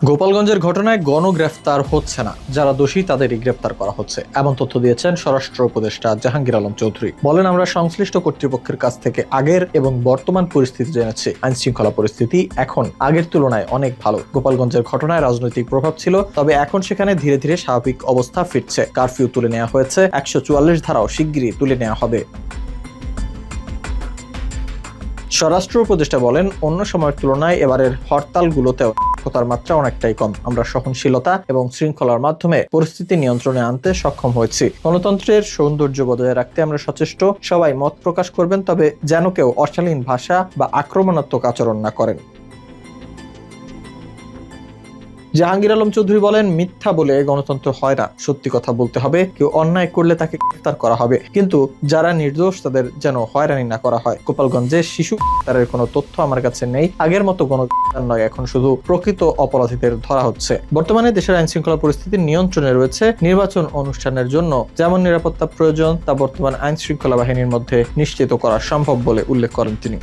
গোপালগঞ্জের ঘটনায় গণগ্রেফতার হচ্ছে না, যারা দোষী তাদেরই গ্রেপ্তার করা হচ্ছে, এমন তথ্য দিয়েছেন স্বরাষ্ট্র উপদেষ্টা জাহাঙ্গীর আলম চৌধুরী। বলেন, আমরা সংশ্লিষ্ট কর্তৃপক্ষের কাছ থেকে আগের এবং বর্তমান পরিস্থিতি জেনেছি। আইন শৃঙ্খলা পরিস্থিতি এখন আগের তুলনায় অনেক ভালো। গোপালগঞ্জের ঘটনায় রাজনৈতিক প্রভাব ছিল, তবে এখন সেখানে ধীরে ধীরে স্বাভাবিক অবস্থা ফিরছে। কারফিউ তুলে নেওয়া হয়েছে, 144 ধারাও শিগগিরই তুলে নেওয়া হবে। স্বরাষ্ট্র উপদেষ্টা বলেন, অন্য সময়ের তুলনায় এবারের হরতালগুলোতেও নাশকতার মাত্রা অনেকটাই কম। আমরা সহনশীলতা এবং শৃঙ্খলার মাধ্যমে পরিস্থিতি নিয়ন্ত্রণে আনতে সক্ষম হয়েছি। গণতন্ত্রের সৌন্দর্য বজায় রাখতে আমরা সচেষ্ট। সবাই মত প্রকাশ করবেন, তবে যেন কেউ অশালীন ভাষা বা আক্রমণাত্মক আচরণ না করেন। জাহাঙ্গীর আলম চৌধুরী বলেন, মিথ্যা বলে গণতন্ত্র হয় না, সত্যি কথা বলতে হবে। কেউ অন্যায় করলে তাকে গ্রেফতার করা হবে, কিন্তু যারা নির্দোষ তাদের যেন হয়রানি না করা হয়। গোপালগঞ্জে শিশু গ্রেফতারের কোনো তথ্য আমার কাছে নেই। আগের মতো গণগ্রেফতার নয়, এখন শুধু প্রকৃত অপরাধীদের ধরা হচ্ছে। বর্তমানে দেশের আইন শৃঙ্খলা পরিস্থিতি নিয়ন্ত্রণে রয়েছে। নির্বাচন অনুষ্ঠানের জন্য যেমন নিরাপত্তা প্রয়োজন তা বর্তমান আইন শৃঙ্খলা বাহিনীর মধ্যে নিশ্চিত করা সম্ভব বলে উল্লেখ করেন তিনি।